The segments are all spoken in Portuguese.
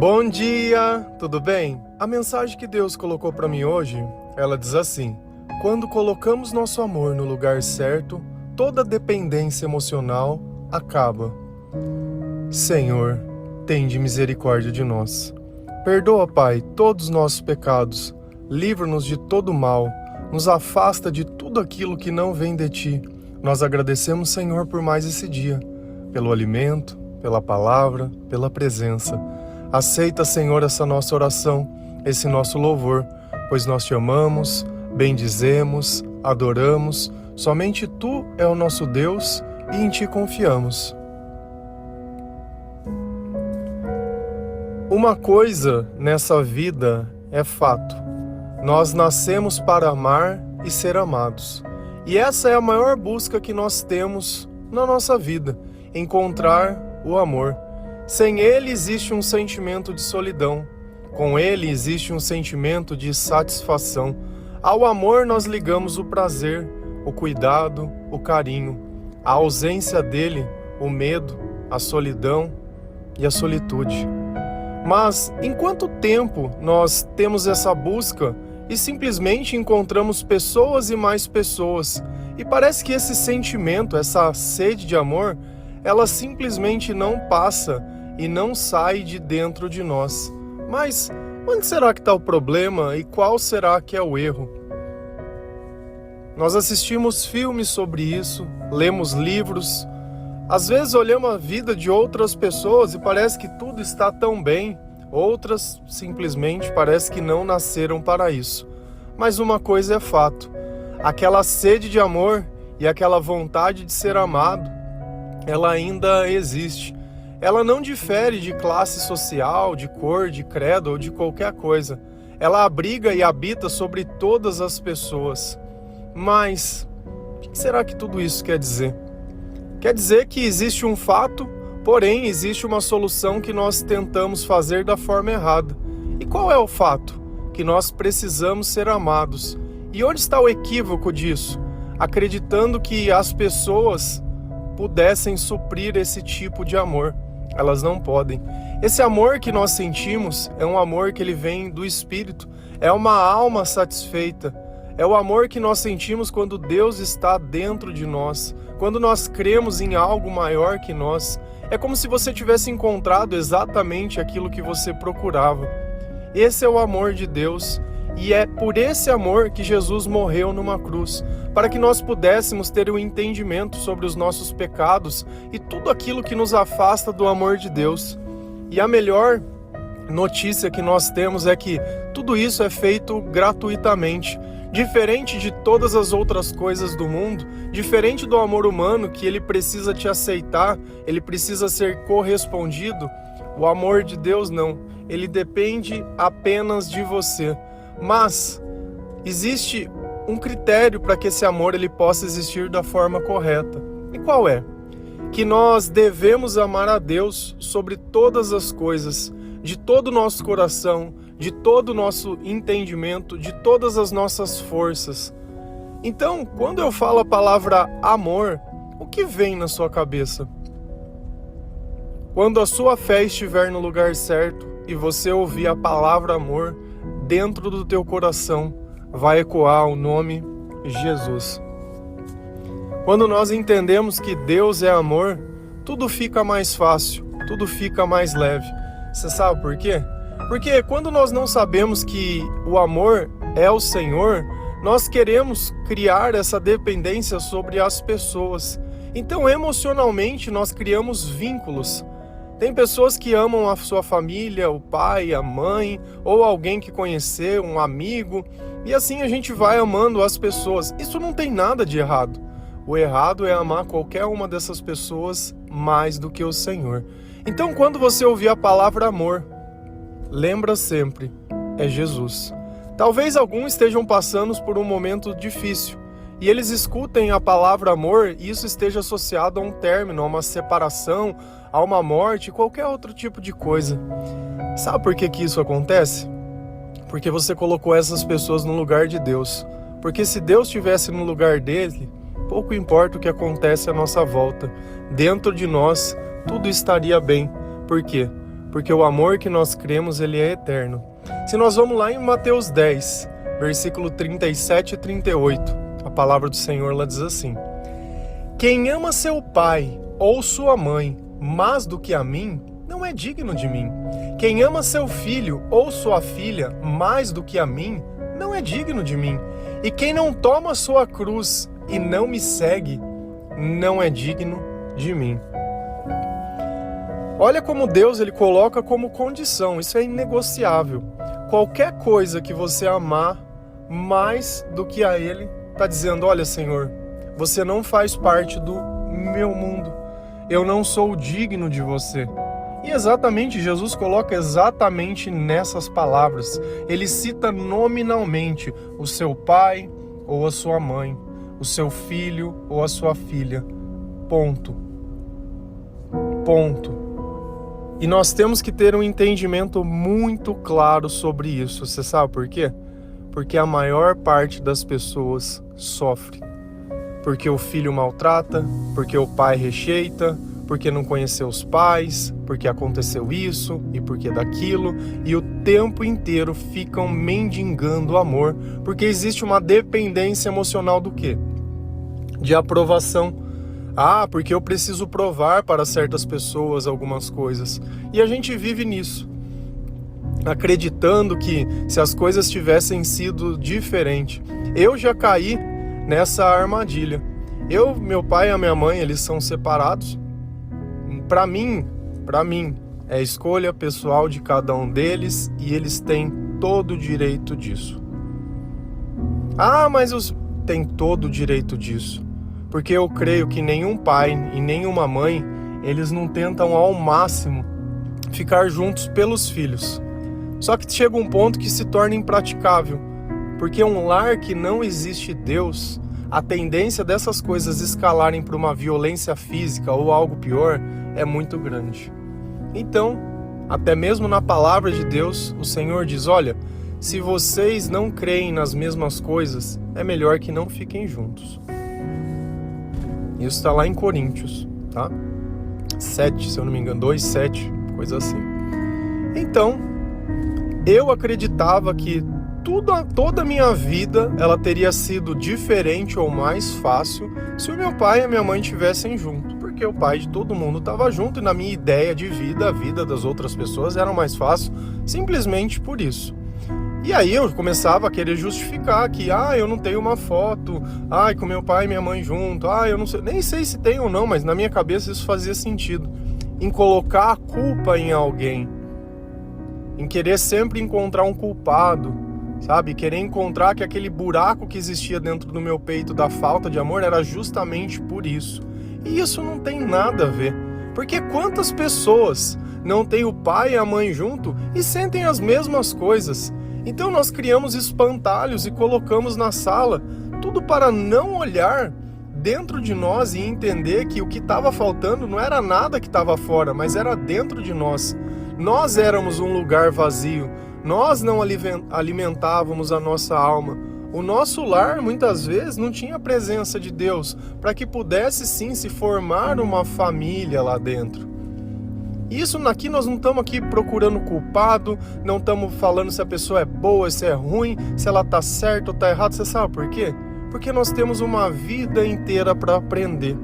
Bom dia, tudo bem? A mensagem que Deus colocou para mim hoje, ela diz assim: quando colocamos nosso amor no lugar certo, toda dependência emocional acaba. Senhor, tende misericórdia de nós. Perdoa, Pai, todos os nossos pecados, livra-nos de todo mal, nos afasta de tudo aquilo que não vem de Ti. Nós agradecemos, Senhor, por mais esse dia, pelo alimento, pela palavra, pela presença. Aceita, Senhor, essa nossa oração, esse nosso louvor, pois nós Te amamos, bendizemos, adoramos. Somente Tu é o nosso Deus e em Ti confiamos. Uma coisa nessa vida é fato: nós nascemos para amar e ser amados. E essa é a maior busca que nós temos na nossa vida, encontrar o amor. Sem ele existe um sentimento de solidão, com ele existe um sentimento de satisfação. Ao amor nós ligamos o prazer, o cuidado, o carinho. A ausência dele, o medo, a solidão e a solitude. Mas em quanto tempo nós temos essa busca e simplesmente encontramos pessoas e mais pessoas, e parece que esse sentimento, essa sede de amor, ela simplesmente não passa e não sai de dentro de nós. Mas onde será que está o problema e qual será que é o erro? Nós assistimos filmes sobre isso, lemos livros, às vezes olhamos a vida de outras pessoas e parece que tudo está tão bem, outras simplesmente parece que não nasceram para isso. Mas uma coisa é fato: aquela sede de amor e aquela vontade de ser amado, ela ainda existe. Ela não difere de classe social, de cor, de credo ou de qualquer coisa. Ela abriga e habita sobre todas as pessoas. Mas o que será que tudo isso quer dizer? Quer dizer que existe um fato, porém existe uma solução que nós tentamos fazer da forma errada. E qual é o fato? Que nós precisamos ser amados. E onde está o equívoco disso? Acreditando que as pessoas pudessem suprir esse tipo de amor. Elas não podem. Esse amor que nós sentimos é um amor que ele vem do Espírito. É uma alma satisfeita. É o amor que nós sentimos quando Deus está dentro de nós. Quando nós cremos em algo maior que nós. É como se você tivesse encontrado exatamente aquilo que você procurava. Esse é o amor de Deus. E é por esse amor que Jesus morreu numa cruz, para que nós pudéssemos ter um entendimento sobre os nossos pecados e tudo aquilo que nos afasta do amor de Deus. E a melhor notícia que nós temos é que tudo isso é feito gratuitamente. Diferente de todas as outras coisas do mundo, diferente do amor humano que ele precisa te aceitar, ele precisa ser correspondido, o amor de Deus não. Ele depende apenas de você. Mas existe um critério para que esse amor ele possa existir da forma correta. E qual é? Que nós devemos amar a Deus sobre todas as coisas, de todo o nosso coração, de todo o nosso entendimento, de todas as nossas forças. Então, quando eu falo a palavra amor, o que vem na sua cabeça? Quando a sua fé estiver no lugar certo e você ouvir a palavra amor, dentro do teu coração vai ecoar o nome Jesus. Quando nós entendemos que Deus é amor, tudo fica mais fácil, tudo fica mais leve. Você sabe por quê? Porque quando nós não sabemos que o amor é o Senhor, nós queremos criar essa dependência sobre as pessoas. Então, emocionalmente, nós criamos vínculos. Tem pessoas que amam a sua família, o pai, a mãe, ou alguém que conheceu, um amigo, e assim a gente vai amando as pessoas. Isso não tem nada de errado. O errado é amar qualquer uma dessas pessoas mais do que o Senhor. Então, quando você ouvir a palavra amor, lembra sempre, é Jesus. Talvez alguns estejam passando por um momento difícil, e eles escutem a palavra amor e isso esteja associado a um término, a uma separação, a uma morte, qualquer outro tipo de coisa. Sabe por que isso acontece? Porque você colocou essas pessoas no lugar de Deus. Porque se Deus estivesse no lugar dele, pouco importa o que acontece à nossa volta. Dentro de nós, tudo estaria bem. Por quê? porque o amor que nós cremos, ele é eterno. Se nós vamos lá em Mateus 10, versículo 37 e 38, a palavra do Senhor lá diz assim: quem ama seu pai ou sua mãe mais do que a mim, não é digno de mim. Quem ama seu filho ou sua filha mais do que a mim, não é digno de mim. E quem não toma sua cruz e não me segue, não é digno de mim. Olha como Deus ele coloca como condição, isso é inegociável. Qualquer coisa que você amar mais do que a Ele, está dizendo, olha Senhor, você não faz parte do meu mundo, eu não sou digno de você. E exatamente, Jesus coloca exatamente nessas palavras. Ele cita nominalmente o seu pai ou a sua mãe, o seu filho ou a sua filha. Ponto. Ponto. E nós temos que ter um entendimento muito claro sobre isso. Você sabe por quê? Porque a maior parte das pessoas sofre. Porque o filho maltrata, porque o pai rejeita, porque não conheceu os pais, porque aconteceu isso e porque daquilo, e o tempo inteiro ficam mendigando o amor, porque existe uma dependência emocional do quê? De aprovação. Ah, porque eu preciso provar para certas pessoas algumas coisas. E a gente vive nisso, acreditando que se as coisas tivessem sido diferentes. Eu já caí nessa armadilha. Meu pai e a minha mãe, eles são separados. Para mim, é escolha pessoal de cada um deles e eles têm todo o direito disso. Ah, mas tem todo o direito disso. Porque eu creio que nenhum pai e nenhuma mãe, eles não tentam ao máximo ficar juntos pelos filhos. Só que chega um ponto que se torna impraticável. Porque um lar que não existe Deus, a tendência dessas coisas escalarem para uma violência física ou algo pior é muito grande. Então, até mesmo na palavra de Deus, o Senhor diz, olha, se vocês não creem nas mesmas coisas, é melhor que não fiquem juntos. Isso está lá em Coríntios, tá? 7, se eu não me engano, 2, 7, coisa assim. Então, eu acreditava que toda a minha vida ela teria sido diferente ou mais fácil se o meu pai e a minha mãe estivessem juntos. Porque o pai de todo mundo estava junto e na minha ideia de vida, a vida das outras pessoas era mais fácil simplesmente por isso. E aí eu começava a querer justificar que, eu não tenho uma foto, com meu pai e minha mãe junto, eu não sei, nem sei se tem ou não, mas na minha cabeça isso fazia sentido. Em colocar a culpa em alguém, em querer sempre encontrar um culpado, sabe? Querer encontrar que aquele buraco que existia dentro do meu peito da falta de amor era justamente por isso. E isso não tem nada a ver, porque quantas pessoas não têm o pai e a mãe junto e sentem as mesmas coisas? Então nós criamos espantalhos e colocamos na sala, tudo para não olhar dentro de nós e entender que o que estava faltando não era nada que estava fora, mas era dentro de nós. Nós éramos um lugar vazio, nós não alimentávamos a nossa alma. O nosso lar, muitas vezes, não tinha a presença de Deus para que pudesse sim se formar uma família lá dentro. Isso aqui nós não estamos aqui procurando culpado, não estamos falando se a pessoa é boa, se é ruim, se ela está certa ou está errada. Você sabe por quê? Porque nós temos uma vida inteira para aprender.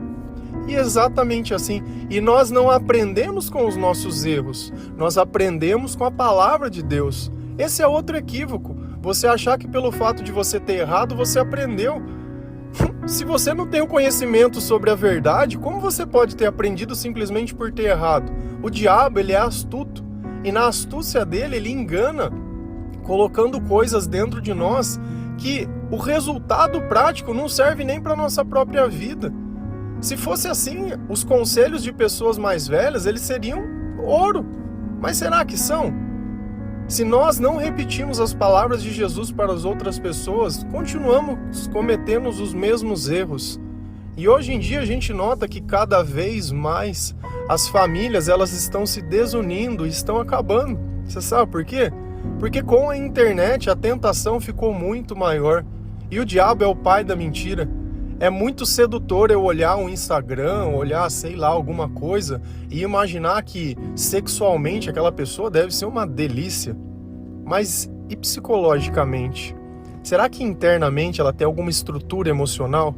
E exatamente assim. E nós não aprendemos com os nossos erros, nós aprendemos com a palavra de Deus. Esse é outro equívoco. Você achar que pelo fato de você ter errado, você aprendeu. Se você não tem o conhecimento sobre a verdade, como você pode ter aprendido simplesmente por ter errado? O diabo, ele é astuto. E na astúcia dele, ele engana, colocando coisas dentro de nós que o resultado prático não serve nem para a nossa própria vida. Se fosse assim, os conselhos de pessoas mais velhas, eles seriam ouro. Mas será que são? Se nós não repetimos as palavras de Jesus para as outras pessoas, continuamos cometendo os mesmos erros. E hoje em dia a gente nota que cada vez mais as famílias elas estão se desunindo e estão acabando. Você sabe por quê? Porque com a internet a tentação ficou muito maior. E o diabo é o pai da mentira. É muito sedutor eu olhar um Instagram, olhar, sei lá, alguma coisa e imaginar que sexualmente aquela pessoa deve ser uma delícia. Mas e psicologicamente? Será que internamente ela tem alguma estrutura emocional?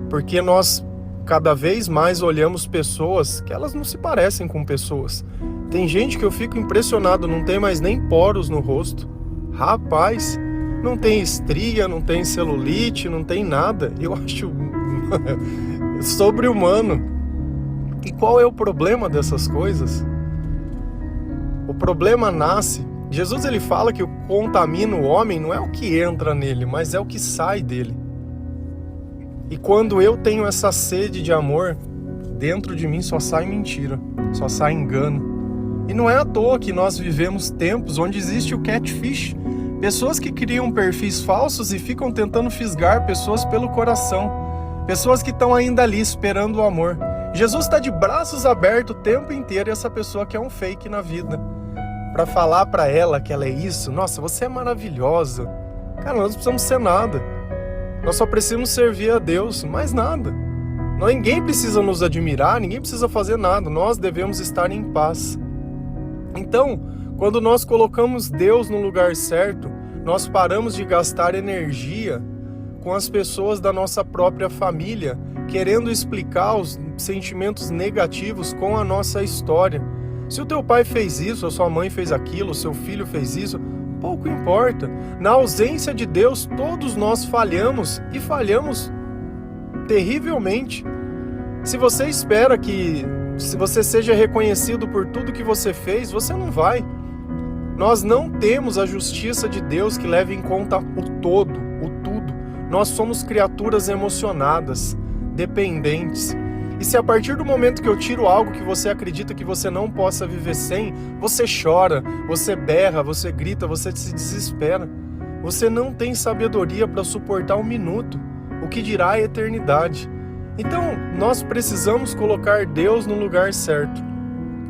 Porque nós cada vez mais olhamos pessoas que elas não se parecem com pessoas. Tem gente que eu fico impressionado, não tem mais nem poros no rosto. Rapaz, não tem estria, não tem celulite, não tem nada. Eu acho sobre-humano. E qual é o problema dessas coisas? O problema nasce... Jesus ele fala que o que contamina o homem não é o que entra nele, mas é o que sai dele. E quando eu tenho essa sede de amor, dentro de mim só sai mentira, só sai engano. E não é à toa que nós vivemos tempos onde existe o catfish. Pessoas que criam perfis falsos e ficam tentando fisgar pessoas pelo coração. Pessoas que estão ainda ali esperando o amor. Jesus está de braços abertos o tempo inteiro e essa pessoa quer um fake na vida. Para falar para ela que ela é isso. Nossa, você é maravilhosa. Cara, nós não precisamos ser nada. Nós só precisamos servir a Deus, mais nada. Ninguém precisa nos admirar, ninguém precisa fazer nada. Nós devemos estar em paz. Então, quando nós colocamos Deus no lugar certo, nós paramos de gastar energia com as pessoas da nossa própria família, querendo explicar os sentimentos negativos com a nossa história. Se o teu pai fez isso, a sua mãe fez aquilo, o seu filho fez isso, pouco importa. Na ausência de Deus, todos nós falhamos e falhamos terrivelmente. Se você espera que você seja reconhecido por tudo que você fez, você não vai. Nós não temos a justiça de Deus que leva em conta o todo, o tudo. Nós somos criaturas emocionadas, dependentes. E se a partir do momento que eu tiro algo que você acredita que você não possa viver sem, você chora, você berra, você grita, você se desespera. Você não tem sabedoria para suportar um minuto, o que dirá a eternidade. Então, nós precisamos colocar Deus no lugar certo.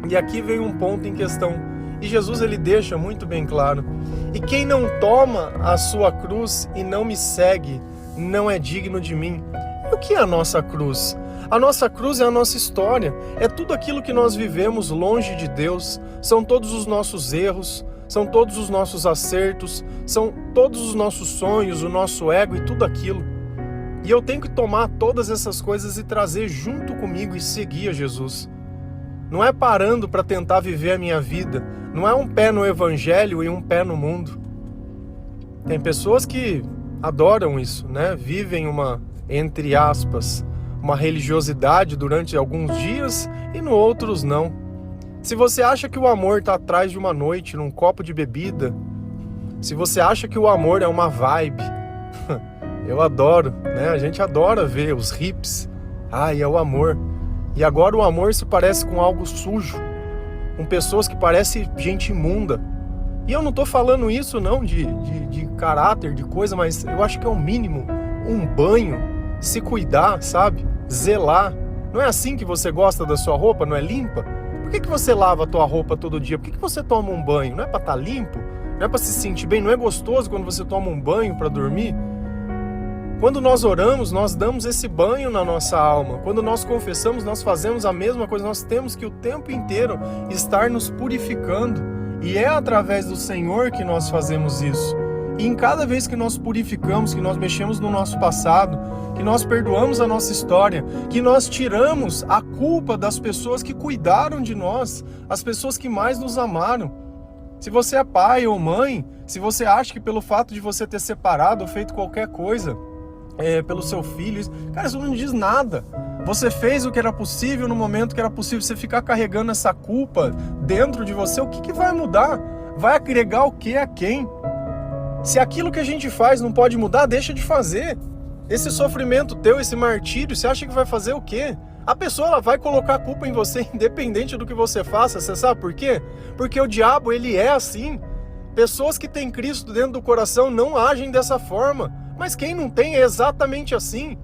E aqui vem um ponto em questão. E Jesus ele deixa muito bem claro. E quem não toma a sua cruz e não me segue, não é digno de mim. E o que é a nossa cruz? A nossa cruz é a nossa história, é tudo aquilo que nós vivemos longe de Deus, são todos os nossos erros, são todos os nossos acertos, são todos os nossos sonhos, o nosso ego e tudo aquilo. E eu tenho que tomar todas essas coisas e trazer junto comigo e seguir a Jesus. Não é parando para tentar viver a minha vida, não é um pé no evangelho e um pé no mundo. Tem pessoas que adoram isso, né? Vivem uma, entre aspas, uma religiosidade durante alguns dias e no outros não. Se você acha que o amor está atrás de uma noite, num copo de bebida, se você acha que o amor é uma vibe, eu adoro, né? A gente adora ver os hips. Ai, é o amor. E agora o amor se parece com algo sujo, com pessoas que parecem gente imunda. E eu não tô falando isso não de caráter, de coisa, mas eu acho que é o mínimo. Um banho, se cuidar, sabe? Zelar. Não é assim que você gosta da sua roupa, não é limpa? Por que você lava a tua roupa todo dia? Por que você toma um banho? Não é para estar limpo? Não é para se sentir bem? Não é gostoso quando você toma um banho para dormir? Quando nós oramos, nós damos esse banho na nossa alma. Quando nós confessamos, nós fazemos a mesma coisa. Nós temos que o tempo inteiro estar nos purificando. E é através do Senhor que nós fazemos isso. E em cada vez que nós purificamos, que nós mexemos no nosso passado, que nós perdoamos a nossa história, que nós tiramos a culpa das pessoas que cuidaram de nós, as pessoas que mais nos amaram. Se você é pai ou mãe, se você acha que pelo fato de você ter separado ou feito qualquer coisa pelo seu filho, cara, isso não diz nada. Você fez o que era possível no momento que era possível. Você ficar carregando essa culpa dentro de você, o que vai mudar? Vai agregar o que a quem? Se aquilo que a gente faz não pode mudar, deixa de fazer. Esse sofrimento teu, esse martírio, você acha que vai fazer o quê? A pessoa ela vai colocar a culpa em você independente do que você faça. Você sabe por quê? Porque o diabo ele é assim. Pessoas que têm Cristo dentro do coração não agem dessa forma. Mas quem não tem é exatamente assim.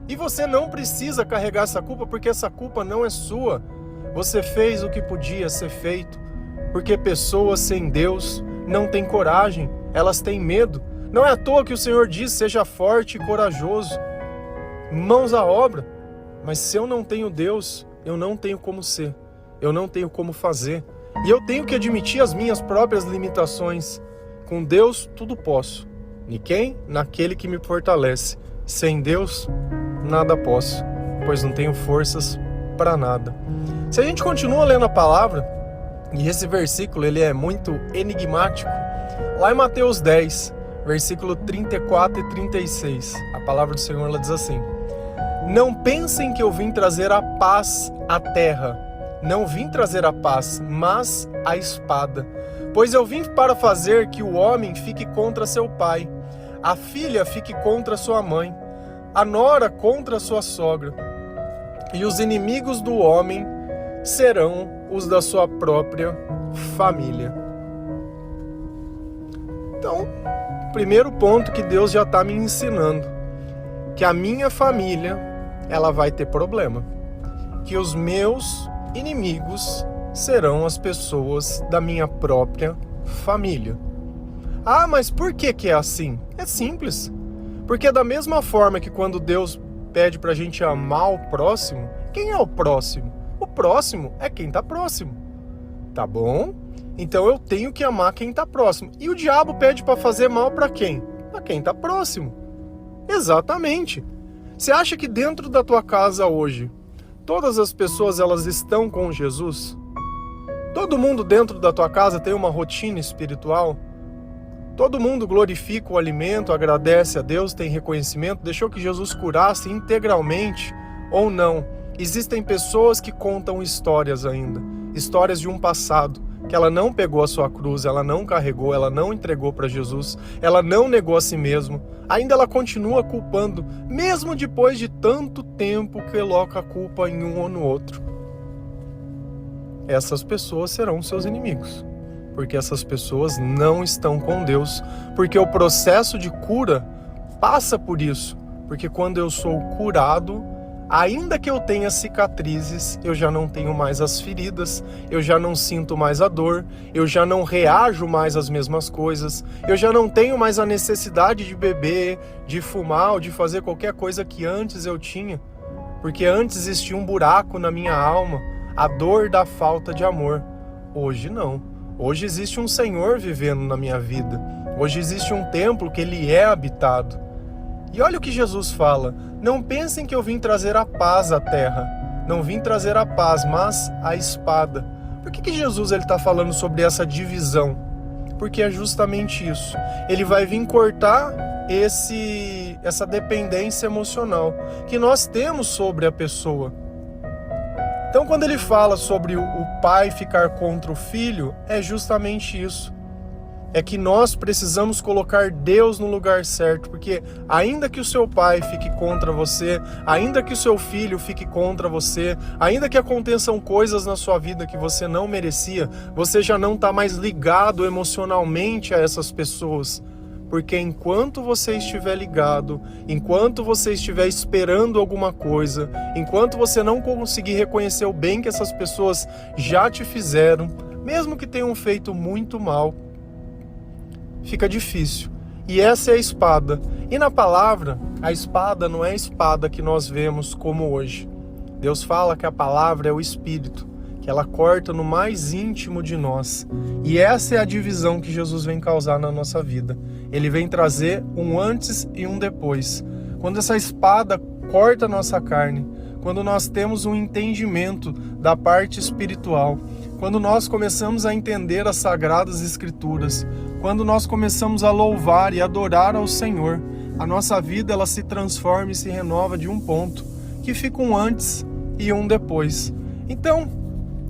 E você não precisa carregar essa culpa, porque essa culpa não é sua. Você fez o que podia ser feito. Porque pessoas sem Deus não têm coragem, elas têm medo. Não é à toa que o Senhor diz, seja forte e corajoso. mãos à obra. Mas se eu não tenho Deus, eu não tenho como ser, eu não tenho como fazer. E eu tenho que admitir as minhas próprias limitações. Com Deus, tudo posso. E quem? Naquele que me fortalece. Sem Deus, nada posso, pois não tenho forças para nada. Se a gente continua lendo a palavra, e esse versículo ele é muito enigmático, lá em Mateus 10, versículo 34 e 36, a palavra do Senhor ela diz assim: não pensem que eu vim trazer a paz à terra. Não vim trazer a paz, mas a espada. Pois eu vim para fazer que o homem fique contra seu pai, a filha fique contra sua mãe, a nora contra sua sogra, e os inimigos do homem serão os da sua própria família. Então, primeiro ponto que Deus já está me ensinando, que a minha família, ela vai ter problema, que os meus inimigos serão as pessoas da minha própria família. Ah, mas por que é assim? É simples. Porque da mesma forma que quando Deus pede pra gente amar o próximo, quem é o próximo? O próximo é quem tá próximo. Tá bom? Então eu tenho que amar quem tá próximo. E o diabo pede pra fazer mal pra quem? Pra quem tá próximo. Exatamente. Você acha que dentro da tua casa hoje, todas as pessoas elas estão com Jesus? Todo mundo dentro da tua casa tem uma rotina espiritual? Todo mundo glorifica o alimento, agradece a Deus, tem reconhecimento, deixou que Jesus curasse integralmente ou não? Existem pessoas que contam histórias ainda, histórias de um passado, que ela não pegou a sua cruz, ela não carregou, ela não entregou para Jesus, ela não negou a si mesma, ainda ela continua culpando, mesmo depois de tanto tempo que coloca a culpa em um ou no outro. Essas pessoas serão seus inimigos, porque essas pessoas não estão com Deus, porque o processo de cura passa por isso, porque quando eu sou curado, ainda que eu tenha cicatrizes, eu já não tenho mais as feridas, eu já não sinto mais a dor, eu já não reajo mais às mesmas coisas, eu já não tenho mais a necessidade de beber, de fumar ou de fazer qualquer coisa que antes eu tinha, porque antes existia um buraco na minha alma, a dor da falta de amor. Hoje não. Hoje existe um Senhor vivendo na minha vida. Hoje existe um templo que ele é habitado. E olha o que Jesus fala: não pensem que eu vim trazer a paz à terra. Não vim trazer a paz, mas a espada. Por que Jesus está falando sobre essa divisão? Porque é justamente isso. Ele vai vir cortar essa dependência emocional que nós temos sobre a pessoa. Então, quando ele fala sobre o pai ficar contra o filho, é justamente isso. É que nós precisamos colocar Deus no lugar certo, porque ainda que o seu pai fique contra você, ainda que o seu filho fique contra você, ainda que aconteçam coisas na sua vida que você não merecia, você já não está mais ligado emocionalmente a essas pessoas. Porque enquanto você estiver ligado, enquanto você estiver esperando alguma coisa, enquanto você não conseguir reconhecer o bem que essas pessoas já te fizeram, mesmo que tenham feito muito mal, fica difícil. E essa é a espada. E na palavra, a espada não é a espada que nós vemos como hoje. Deus fala que a palavra é o Espírito, que ela corta no mais íntimo de nós. E essa é a divisão que Jesus vem causar na nossa vida. Ele vem trazer um antes e um depois. Quando essa espada corta a nossa carne, quando nós temos um entendimento da parte espiritual, quando nós começamos a entender as Sagradas Escrituras, quando nós começamos a louvar e adorar ao Senhor, a nossa vida ela se transforma e se renova de um ponto, que fica um antes e um depois. Então,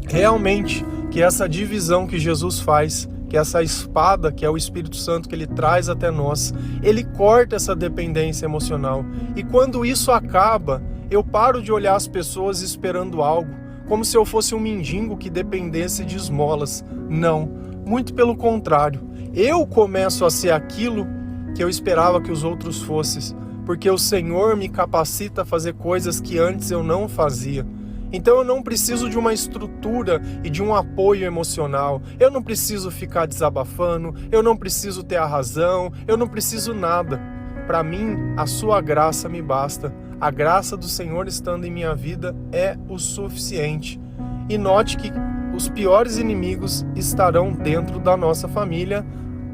realmente, que essa divisão que Jesus faz, que essa espada, que é o Espírito Santo que ele traz até nós, ele corta essa dependência emocional. E quando isso acaba, eu paro de olhar as pessoas esperando algo, como se eu fosse um mendigo que dependesse de esmolas. Não, muito pelo contrário. Eu começo a ser aquilo que eu esperava que os outros fossem, porque o Senhor me capacita a fazer coisas que antes eu não fazia. Então eu não preciso de uma estrutura e de um apoio emocional. Eu não preciso ficar desabafando, eu não preciso ter a razão, eu não preciso nada. Para mim, a sua graça me basta. A graça do Senhor estando em minha vida é o suficiente. E note que os piores inimigos estarão dentro da nossa família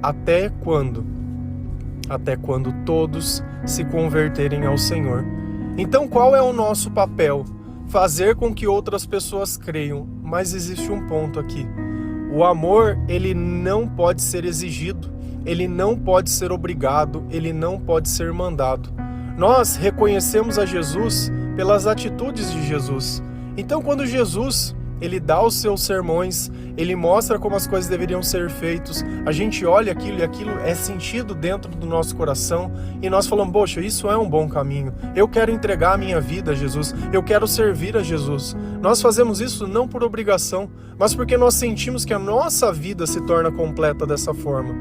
até quando? Até quando todos se converterem ao Senhor. Então, qual é o nosso papel? Fazer com que outras pessoas creiam. Mas existe um ponto aqui. O amor, ele não pode ser exigido, ele não pode ser obrigado, ele não pode ser mandado. Nós reconhecemos a Jesus pelas atitudes de Jesus. Então, quando Jesus ele dá os seus sermões, ele mostra como as coisas deveriam ser feitas, a gente olha aquilo e aquilo é sentido dentro do nosso coração e nós falamos, poxa, isso é um bom caminho, eu quero entregar a minha vida a Jesus, eu quero servir a Jesus. Nós fazemos isso não por obrigação, mas porque nós sentimos que a nossa vida se torna completa dessa forma.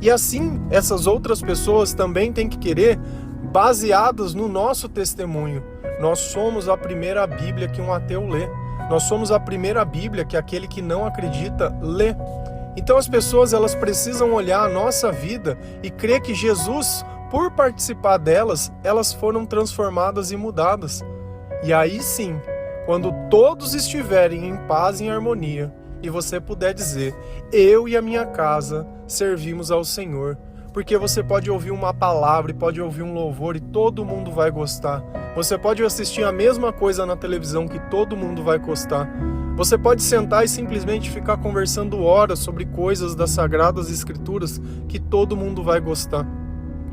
E assim, essas outras pessoas também têm que querer, baseadas no nosso testemunho. Nós somos a primeira Bíblia que um ateu lê. Nós somos a primeira Bíblia que aquele que não acredita lê. Então as pessoas elas precisam olhar a nossa vida e crer que Jesus, por participar delas, elas foram transformadas e mudadas. E aí sim, quando todos estiverem em paz e em harmonia, e você puder dizer, eu e a minha casa servimos ao Senhor, porque você pode ouvir uma palavra e pode ouvir um louvor e todo mundo vai gostar. Você pode assistir a mesma coisa na televisão que todo mundo vai gostar. Você pode sentar e simplesmente ficar conversando horas sobre coisas das Sagradas Escrituras que todo mundo vai gostar.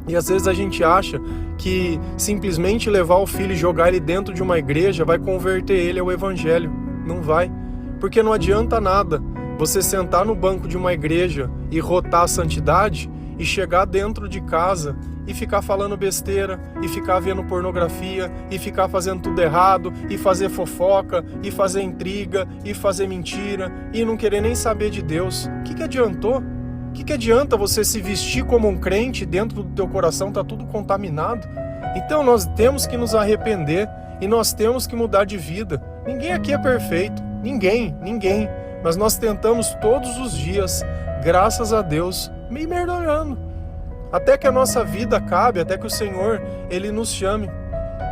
E às vezes a gente acha que simplesmente levar o filho e jogar ele dentro de uma igreja vai converter ele ao Evangelho. Não vai. Porque não adianta nada você sentar no banco de uma igreja e rotar a santidade e chegar dentro de casa e ficar falando besteira, e ficar vendo pornografia, e ficar fazendo tudo errado, e fazer fofoca, e fazer intriga, e fazer mentira, e não querer nem saber de Deus. O que adiantou? O que adianta você se vestir como um crente, dentro do teu coração está tudo contaminado? Então nós temos que nos arrepender, e nós temos que mudar de vida. Ninguém aqui é perfeito, ninguém. Mas nós tentamos todos os dias, graças a Deus, me melhorando. Até que a nossa vida acabe, até que o Senhor, Ele nos chame.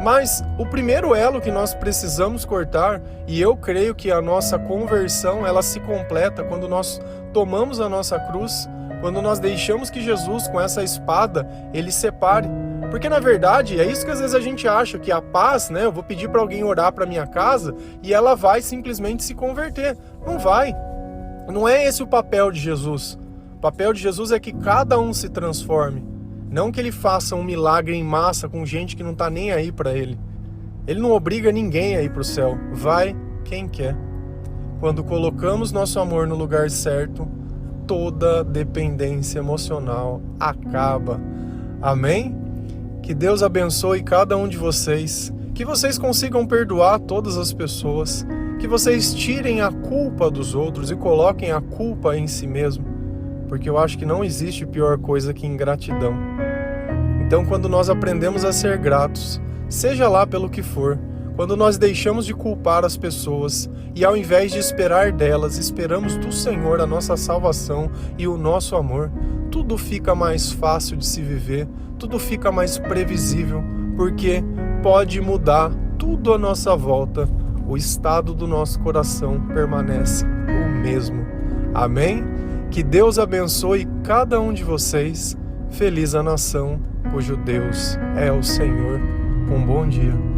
Mas o primeiro elo que nós precisamos cortar, e eu creio que a nossa conversão, ela se completa quando nós tomamos a nossa cruz, quando nós deixamos que Jesus, com essa espada, Ele separe. Porque na verdade, é isso que às vezes a gente acha, que a paz, né, eu vou pedir para alguém orar para minha casa, e ela vai simplesmente se converter. Não vai. Não é esse o papel de Jesus. O papel de Jesus é que cada um se transforme. Não que ele faça um milagre em massa com gente que não está nem aí para ele. Ele não obriga ninguém a ir para o céu. Vai quem quer. Quando colocamos nosso amor no lugar certo, toda dependência emocional acaba. Amém? Que Deus abençoe cada um de vocês. Que vocês consigam perdoar todas as pessoas. Que vocês tirem a culpa dos outros e coloquem a culpa em si mesmo. Porque eu acho que não existe pior coisa que ingratidão. Então, quando nós aprendemos a ser gratos, seja lá pelo que for, quando nós deixamos de culpar as pessoas e ao invés de esperar delas, esperamos do Senhor a nossa salvação e o nosso amor, tudo fica mais fácil de se viver, tudo fica mais previsível, porque pode mudar tudo à nossa volta, o estado do nosso coração permanece o mesmo. Amém? Que Deus abençoe cada um de vocês. Feliz a nação cujo Deus é o Senhor. Um bom dia.